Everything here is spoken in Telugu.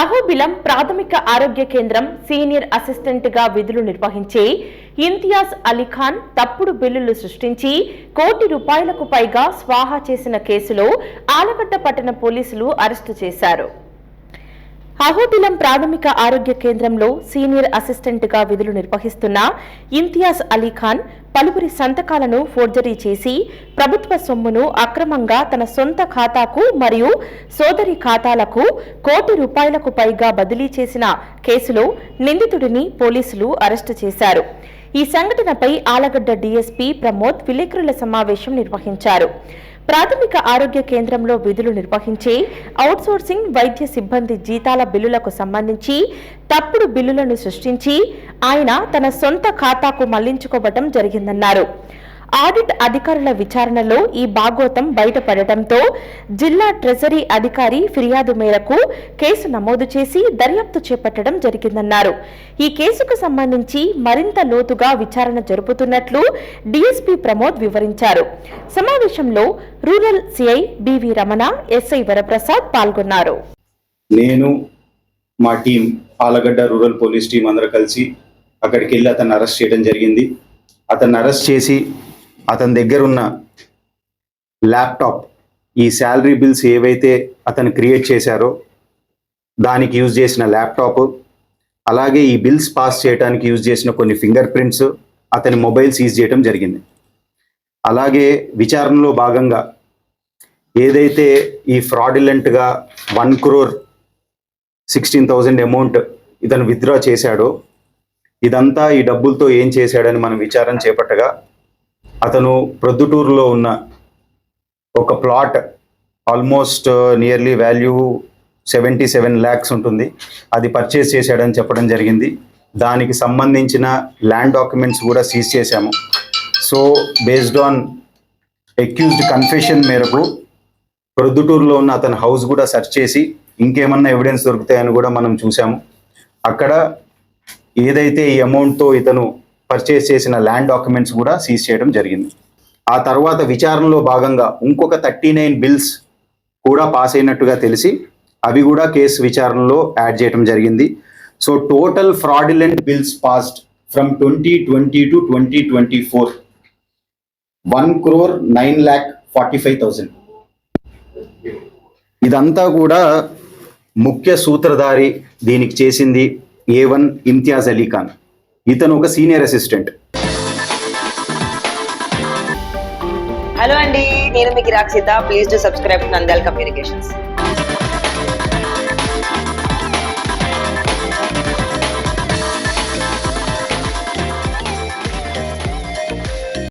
అహోబిలం ప్రాథమిక ఆరోగ్య కేంద్రం సీనియర్ అసిస్టెంట్ గా విధులు నిర్వహించే ఇంతియాజ్ అలీఖాన్ తప్పుడు బిల్లులు సృష్టించి ₹1 కోటి పైగా స్వాహా చేసిన కేసులో ఆలగడ్డ పట్టణ పోలీసులు అరెస్టు చేశారు. అహోబిలం ప్రాథమిక ఆరోగ్య కేంద్రంలో సీనియర్ అసిస్టెంట్ గా విధులు నిర్వహిస్తున్న ఇంతియాజ్ అలీఖాన్ పలువురి సంతకాలను ఫోర్జరీ చేసి ప్రభుత్వ సొమ్మును అక్రమంగా తన సొంత ఖాతాకు మరియు సోదరి ఖాతాలకు ₹1 కోటి పైగా బదిలీ చేసిన కేసులో నిందితుడిని పోలీసులు అరెస్టు చేశారు. ఈ సంఘటనపై ఆలగడ్డ డీఎస్పీ ప్రమోద్ విలేకరుల సమావేశం నిర్వహించారు. ప్రాథమిక ఆరోగ్య కేంద్రంలో విధులు నిర్వహించే అవుట్సోర్సింగ్ వైద్య సిబ్బంది జీతాల బిల్లులకు సంబంధించి తప్పుడు బిల్లులను సృష్టించి ఆయన తన సొంత ఖాతాకు మళ్లించుకోవడం జరిగిందన్నారు. ఆడిట్ అధికారుల విచారణలో ఈ భాగోతం బయటపడటంతో జిల్లా ట్రెజరీ అధికారి ఫిర్యాదు మేరకు కేసు నమోదు చేసి దర్యాప్తు చేపట్టడం జరిగిందన్నారు. ఈ కేసుకు సంబంధించి మరింత లోతుగా విచారణ జరుపుతున్నట్లు డీఎస్పీ ప్రమోద్ వివరించారు. సమావేశంలో rural CI BV Ramana, SI Varaprasad పాల్గొన్నారు. నేను మా team Allagadda rural police team అందరూ కలిసి అక్కడికి వెళ్ళి అతన్ని అరెస్ట్ చేయడం జరిగింది. అతన్ని అరెస్ట్ చేసి అతని దగ్గర ఉన్న ల్యాప్టాప్, ఈ శాలరీ బిల్స్ ఏవైతే అతను క్రియేట్ చేశారో దానికి యూజ్ చేసిన ల్యాప్టాప్, అలాగే ఈ బిల్స్ పాస్ చేయడానికి యూజ్ చేసిన కొన్ని ఫింగర్ ప్రింట్స్, అతని మొబైల్ సీజ్ చేయడం జరిగింది. అలాగే విచారణలో భాగంగా ఏదైతే ఈ ఫ్రాడిలెంట్గా 1,16,000 అమౌంట్ ఇతను విత్డ్రా చేశాడో ఇదంతా ఈ డబ్బులతో ఏం చేశాడని మనం విచారణ చేపట్టగా అతను ప్రొద్దుటూరులో ఉన్న ఒక plot almost nearly value 77 lakhs ఉంటుంది, అది పర్చేస్ చేశాడని చెప్పడం జరిగింది. దానికి సంబంధించిన ల్యాండ్ డాక్యుమెంట్స్ కూడా సీజ్ చేశాము. So based on accused confession మేరకు ప్రొద్దుటూరులో ఉన్న అతని హౌస్ కూడా సెర్చ్ చేసి ఇంకేమన్నా ఎవిడెన్స్ దొరుకుతాయని కూడా మనం చూసాము. అక్కడ ఏదైతే ఈ అమౌంట్తో ఇతను పర్చేస్ చేసిన ల్యాండ్ డాక్యుమెంట్స్ కూడా సీజ్ చేయడం జరిగింది. ఆ తర్వాత విచారణలో భాగంగా ఇంకొక 39 బిల్స్ కూడా పాస్ అయినట్టుగా తెలిసి అవి కూడా కేసు విచారణలో యాడ్ చేయడం జరిగింది. So total fraudulent bills passed from 2020 to 2024 1,09,45,000. ఇదంతా కూడా ముఖ్య సూత్రధారి దీనికి చేసింది A1 ఇంతియాజ్ అలీఖాన్. ఇతను ఒక సీనియర్ అసిస్టెంట్. హలో అండి, నేను మీకు Rakshitha. Please do subscribe to Nandyal communications.